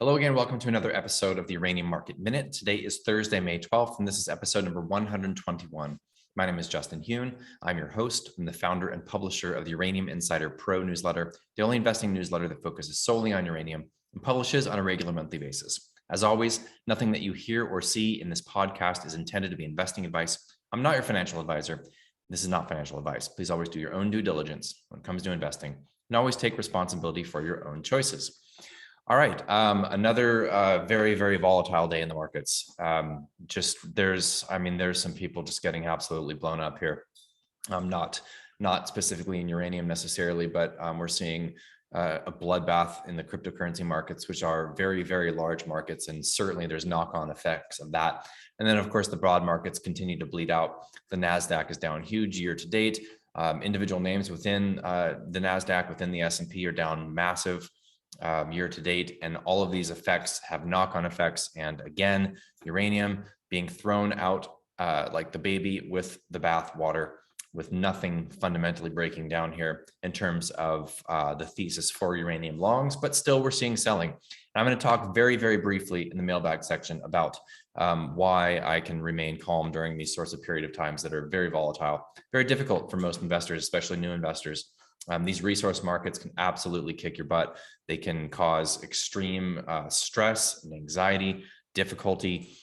Hello again. Welcome to another episode of the Uranium Market Minute. Today is Thursday, May 12th, and this is episode number 121. My name is Justin Huhn. I'm your host. I'm the founder and publisher of the Uranium Insider Pro Newsletter, the only investing newsletter that focuses solely on uranium and publishes on a regular monthly basis. As always, nothing that you hear or see in this podcast is intended to be investing advice. I'm not your financial advisor. This is not financial advice. Please always do your own due diligence when it comes to investing and always take responsibility for your own choices. All right. Another very, very volatile day in the markets. There's some people just getting absolutely blown up here. Not specifically in uranium necessarily, but we're seeing a bloodbath in the cryptocurrency markets, which are very, very large markets. And certainly there's knock-on effects of that. And then, of course, the broad markets continue to bleed out. The NASDAQ is down huge year to date. Individual names within the NASDAQ, within the S&P are down massive year to date, and all of these effects have knock-on effects. And again, uranium being thrown out like the baby with the bathwater, with nothing fundamentally breaking down here in terms of the thesis for uranium longs, but still we're seeing selling. And I'm going to talk very, very briefly in the mailbag section about why I can remain calm during these sorts of period of times that are very volatile, very difficult for most investors, especially new investors. These resource markets can absolutely kick your butt. They can cause extreme stress and anxiety, difficulty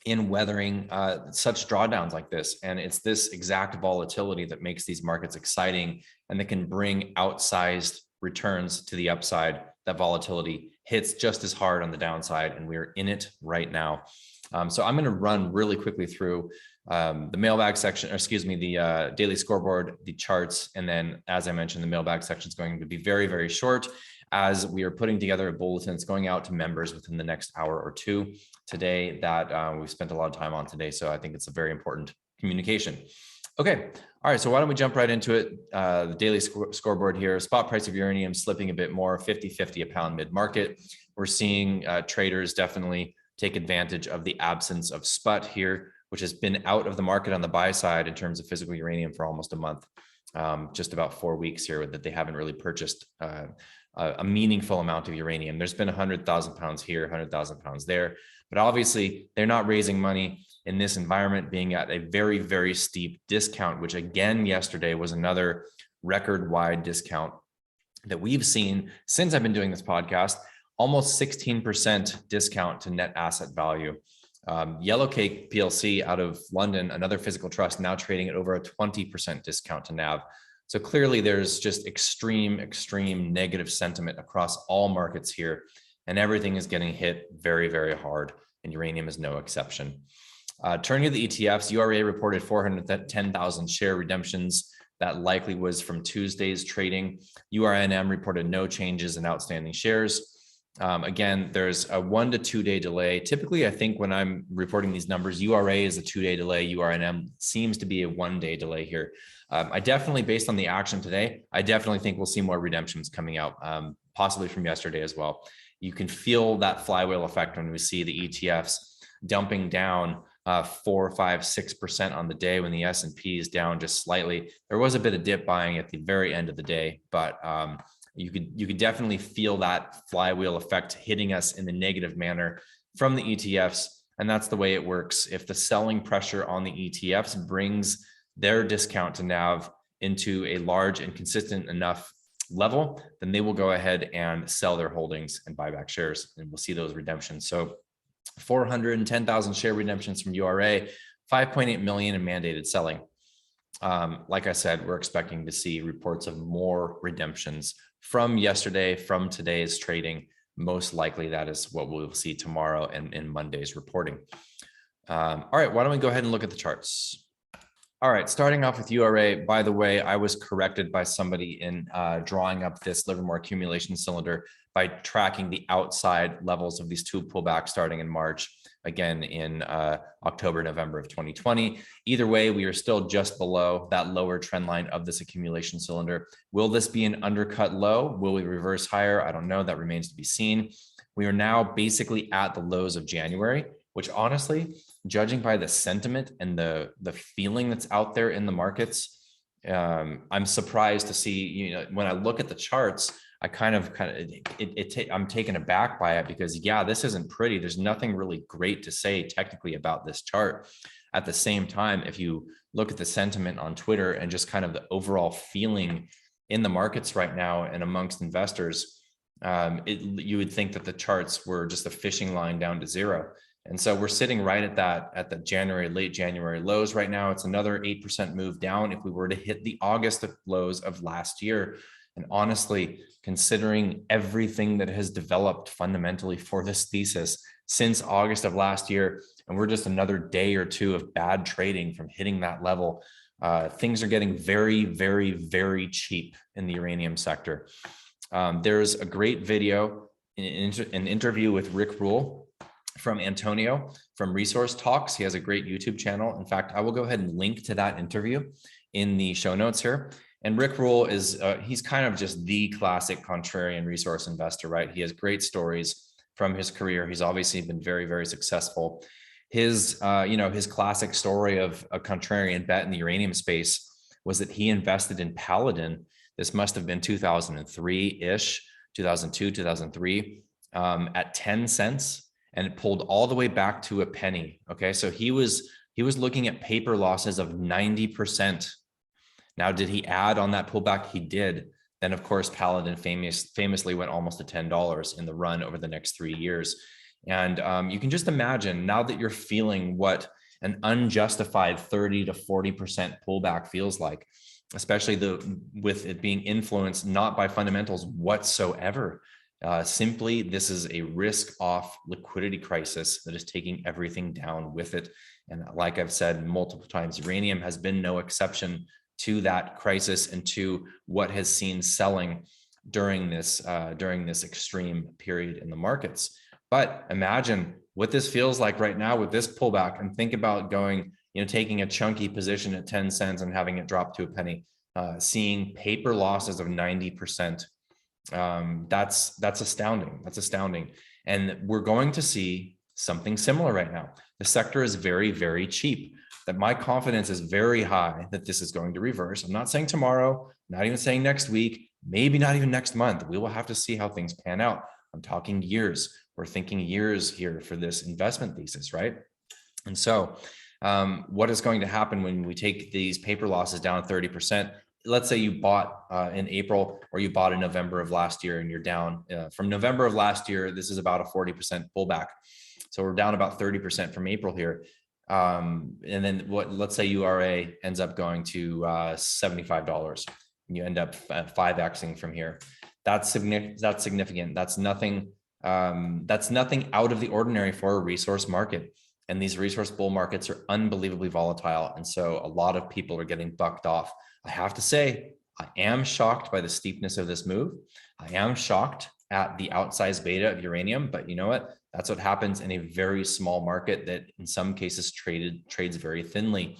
in weathering such drawdowns like this. And it's this exact volatility that makes these markets exciting and that can bring outsized returns to the upside. That volatility hits just as hard on the downside, and we're in it right now. So I'm going to run really quickly through the mailbag section, or excuse me, the daily scoreboard, the charts. And then, as I mentioned, the mailbag section is going to be very, very short as we are putting together a bulletin that's going out to members within the next hour or two today that we've spent a lot of time on today. So I think it's a very important communication. Okay. All right. So why don't we jump right into it? The daily scoreboard here, spot price of uranium slipping a bit more, 50.50 a pound mid-market. We're seeing traders definitely take advantage of the absence of SPUT here, which has been out of the market on the buy side in terms of physical uranium for almost a month, just about 4 weeks here that they haven't really purchased a meaningful amount of uranium. There's been 100,000 pounds here, 100,000 pounds there, but obviously they're not raising money in this environment, being at a very, very steep discount, which again, yesterday was another record wide discount that we've seen since I've been doing this podcast, almost 16% discount to net asset value. Yellowcake PLC out of London, another physical trust, now trading at over a 20% discount to NAV. So clearly there's just extreme negative sentiment across all markets here, and everything is getting hit very, very hard, and uranium is no exception. Turning to the ETFs, URA reported 410,000 share redemptions. That likely was from Tuesday's trading. URNM reported no changes in outstanding shares. Again, there's a 1 to 2 day delay. Typically, I think when I'm reporting these numbers, URA is a 2 day delay. URNM seems to be a 1 day delay here. I definitely, based on the action today, I definitely think we'll see more redemptions coming out, possibly from yesterday as well. You can feel that flywheel effect when we see the ETFs dumping down 4, 5, 6% on the day when the S&P is down just slightly. There was a bit of dip buying at the very end of the day, but you could definitely feel that flywheel effect hitting us in the negative manner from the ETFs. And that's the way it works. If the selling pressure on the ETFs brings their discount to NAV into a large and consistent enough level, then they will go ahead and sell their holdings and buy back shares, and we'll see those redemptions. So 410,000 share redemptions from URA, 5.8 million in mandated selling. Like I said, we're expecting to see reports of more redemptions from yesterday, from today's trading. Most likely that is what we'll see tomorrow and in Monday's reporting. All right, why don't we go ahead and look at the charts? All right, starting off with URA. By the way, I was corrected by somebody in drawing up this Livermore accumulation cylinder by tracking the outside levels of these two pullbacks starting in March, again in October, November of 2020. Either way, we are still just below that lower trend line of this accumulation cylinder. Will this be an undercut low? Will we reverse higher? I don't know. That remains to be seen. We are now basically at the lows of January, which honestly, judging by the sentiment and the feeling that's out there in the markets, I'm surprised to see, when I look at the charts, I'm taken aback by it because yeah, this isn't pretty. There's nothing really great to say technically about this chart. At the same time, if you look at the sentiment on Twitter and just kind of the overall feeling in the markets right now and amongst investors, you would think that the charts were just a fishing line down to zero. And so we're sitting right at the late January lows right now. It's another 8% move down if we were to hit the August lows of last year. And honestly, considering everything that has developed fundamentally for this thesis since August of last year, and we're just another day or two of bad trading from hitting that level, things are getting very, very, very cheap in the uranium sector. There's a great video, an interview with Rick Rule from Antonio from Resource Talks. He has a great YouTube channel. In fact, I will go ahead and link to that interview in the show notes here. And Rick Rule is, he's kind of just the classic contrarian resource investor, right? He has great stories from his career. He's obviously been very, very successful. His classic story of a contrarian bet in the uranium space was that he invested in Paladin. This must have been 2003-ish, 2002, 2003, at 10 cents. And it pulled all the way back to a penny. Okay, so he was looking at paper losses of 90%. Now, did he add on that pullback? He did. Then, of course, Paladin famously went almost to $10 in the run over the next 3 years. And you can just imagine now that you're feeling what an unjustified 30 to 40% pullback feels like, especially with it being influenced not by fundamentals whatsoever. Simply, this is a risk-off liquidity crisis that is taking everything down with it. And like I've said multiple times, uranium has been no exception to that crisis and to what has seen selling during this extreme period in the markets. But imagine what this feels like right now with this pullback, and think about going, taking a chunky position at 10 cents and having it drop to a penny, seeing paper losses of 90%. That's astounding. That's astounding. And we're going to see something similar right now. The sector is very, very cheap. That my confidence is very high that this is going to reverse. I'm not saying tomorrow, not even saying next week, maybe not even next month. We will have to see how things pan out. I'm talking years. We're thinking years here for this investment thesis, right? And so what is going to happen when we take these paper losses down 30%? Let's say you bought in April, or you bought in November of last year, and you're down from November of last year. This is about a 40% pullback. So we're down about 30% from April here. And then let's say URA ends up going to $75, and you end up 5xing from here. That's significant. That's nothing out of the ordinary for a resource market. And these resource bull markets are unbelievably volatile. And so a lot of people are getting bucked off. I have to say, I am shocked by the steepness of this move. I am shocked at the outsized beta of uranium, but you know what? That's what happens in a very small market that in some cases trades very thinly.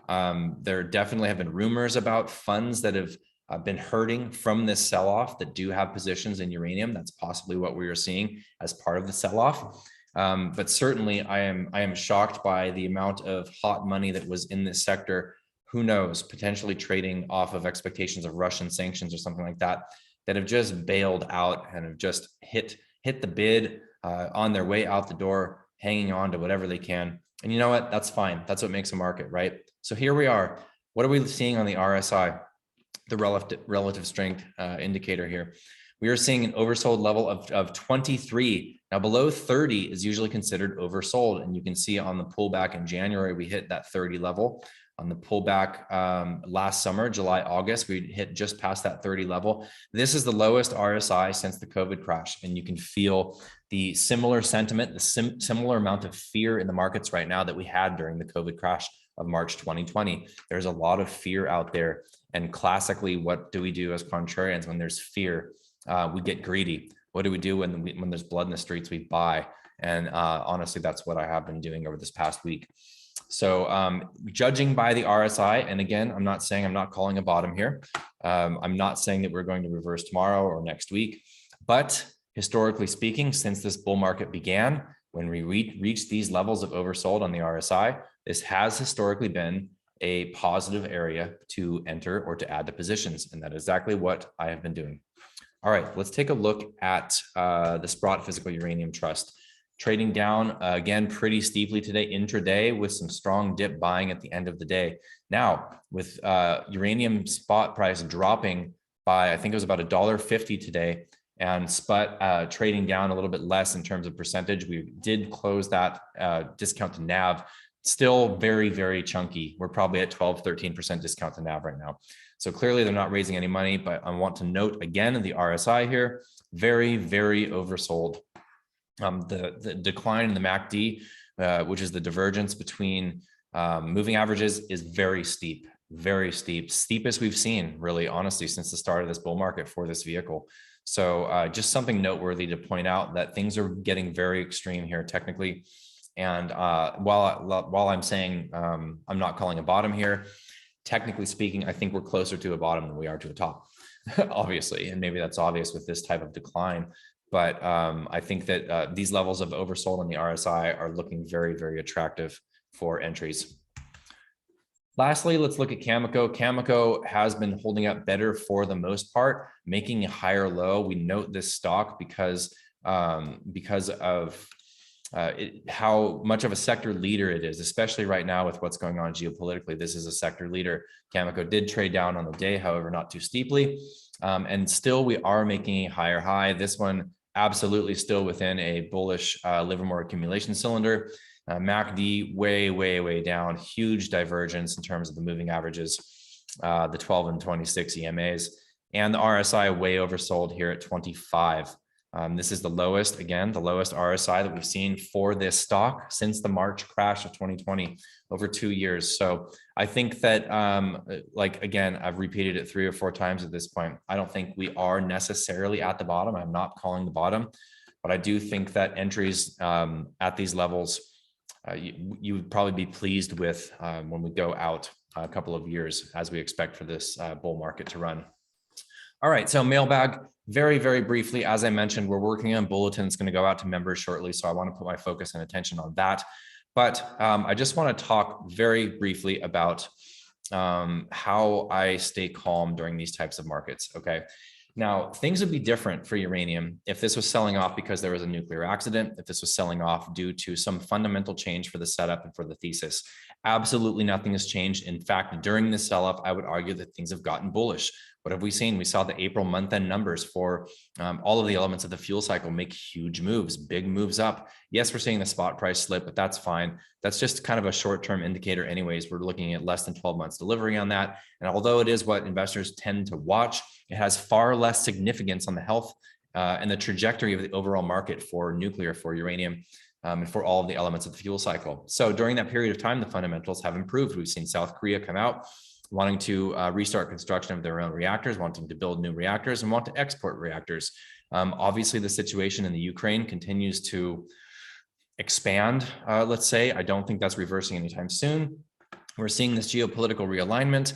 There definitely have been rumors about funds that have been hurting from this sell-off that do have positions in uranium. That's possibly what we are seeing as part of the sell-off. But certainly I am shocked by the amount of hot money that was in this sector. Who knows, potentially trading off of expectations of Russian sanctions or something like that, that have just bailed out and have just hit the bid on their way out the door, hanging on to whatever they can. And you know what? That's fine. That's what makes a market, right? So here we are. What are we seeing on the RSI, the relative strength indicator here? We are seeing an oversold level of 23. Now below 30 is usually considered oversold. And you can see on the pullback in January, we hit that 30 level. On the pullback last summer, July, August, we hit just past that 30 level. This is the lowest RSI since the COVID crash. And you can feel the similar sentiment, the similar amount of fear in the markets right now that we had during the COVID crash of March 2020. There's a lot of fear out there. And classically, what do we do as contrarians when there's fear? We get greedy. What do we do when there's blood in the streets? We buy. And honestly, that's what I have been doing over this past week. So judging by the RSI, and again, I'm not calling a bottom here. I'm not saying that we're going to reverse tomorrow or next week, but historically speaking, since this bull market began, when we reached these levels of oversold on the RSI, this has historically been a positive area to enter or to add to positions. And that is exactly what I have been doing. All right, let's take a look at the Sprott Physical Uranium Trust. Trading down again pretty steeply today intraday with some strong dip buying at the end of the day. Now, with uranium spot price dropping by, I think it was about $1.50 today, and spot trading down a little bit less in terms of percentage. We did close that discount to NAV. Still very, very chunky. We're probably at 12-13% discount to NAV right now. So clearly they're not raising any money, but I want to note again the RSI here, very, very oversold. The decline in the MACD, which is the divergence between moving averages, is very steep, steepest we've seen really, honestly, since the start of this bull market for this vehicle. So just something noteworthy to point out that things are getting very extreme here technically. And while I'm saying I'm not calling a bottom here, technically speaking, I think we're closer to a bottom than we are to a top, obviously. And maybe that's obvious with this type of decline. But I think that these levels of oversold on the RSI are looking very, very attractive for entries. Lastly, let's look at Cameco. Cameco has been holding up better for the most part, making a higher low. We note this stock because of how much of a sector leader it is, especially right now with what's going on geopolitically. This is a sector leader. Cameco did trade down on the day, however, not too steeply. And still we are making a higher high. This one absolutely still within a bullish Livermore accumulation cylinder. MACD way down, huge divergence in terms of the moving averages, the 12 and 26 EMAs, and the RSI way oversold here at 25. This is the lowest RSI that we've seen for this stock since the March crash of 2020, over 2 years. So I think that, again, I've repeated it 3 or 4 times at this point. I don't think we are necessarily at the bottom. I'm not calling the bottom, but I do think that entries at these levels, you would probably be pleased with when we go out a couple of years, as we expect for this bull market to run. All right, so mailbag, very, very briefly, as I mentioned, we're working on bulletin. It's going to go out to members shortly, so I want to put my focus and attention on that. But I just want to talk very briefly about how I stay calm during these types of markets, okay? Now, things would be different for uranium if this was selling off because there was a nuclear accident, if this was selling off due to some fundamental change for the setup and for the thesis. Absolutely nothing has changed. In fact, during the sell-off, I would argue that things have gotten bullish. What have we seen? We saw the April month-end numbers for all of the elements of the fuel cycle make huge moves, big moves up. Yes, we're seeing the spot price slip, but that's fine. That's just kind of a short-term indicator anyways. We're looking at less than 12 months delivery on that. And although it is what investors tend to watch, it has far less significance on the health and the trajectory of the overall market for nuclear, for uranium, and for all of the elements of the fuel cycle. So during that period of time, the fundamentals have improved. We've seen South Korea come out wanting to restart construction of their own reactors, wanting to build new reactors, and want to export reactors. Obviously, the situation in the Ukraine continues to expand, let's say. I don't think that's reversing anytime soon. We're seeing this geopolitical realignment.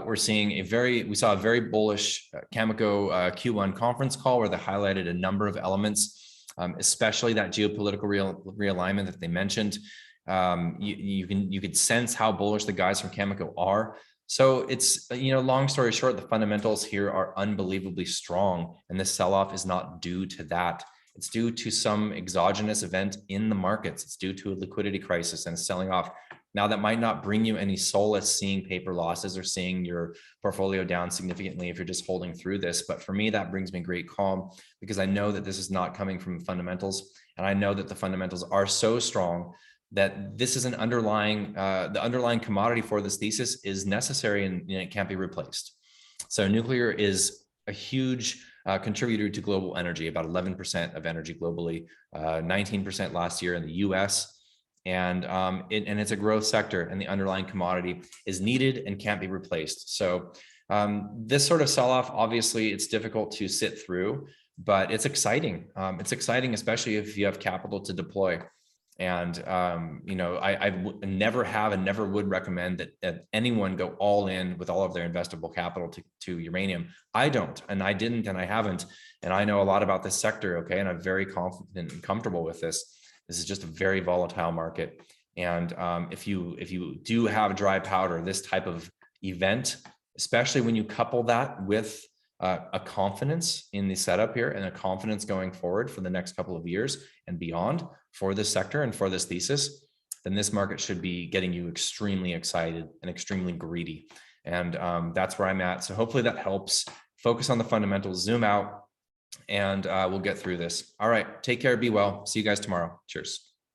We saw a very bullish Cameco Q1 conference call where they highlighted a number of elements, especially that geopolitical realignment that they mentioned. You could sense how bullish the guys from Cameco are. So it's, long story short, the fundamentals here are unbelievably strong, and the sell-off is not due to that. It's due to some exogenous event in the markets. It's due to a liquidity crisis and selling off. Now, that might not bring you any solace seeing paper losses or seeing your portfolio down significantly if you're just holding through this. But for me, that brings me great calm because I know that this is not coming from fundamentals. And I know that the fundamentals are so strong that this is an underlying, the underlying commodity for this thesis is necessary and it can't be replaced. So nuclear is a huge contributor to global energy, about 11% of energy globally, 19% last year in the US. And it's a growth sector, and the underlying commodity is needed and can't be replaced. So this sort of sell-off, obviously, it's difficult to sit through, but it's exciting. It's exciting, especially if you have capital to deploy. And I never have and never would recommend that anyone go all in with all of their investable capital to uranium. I don't, and I didn't, and I haven't. And I know a lot about this sector, okay, and I'm very confident and comfortable with this. This is just a very volatile market. And if you do have dry powder, this type of event, especially when you couple that with a confidence in the setup here and a confidence going forward for the next couple of years and beyond for this sector and for this thesis, then this market should be getting you extremely excited and extremely greedy. And that's where I'm at. So hopefully that helps. Focus on the fundamentals, zoom out, and we'll get through this. All right, take care, be well. See you guys tomorrow. Cheers.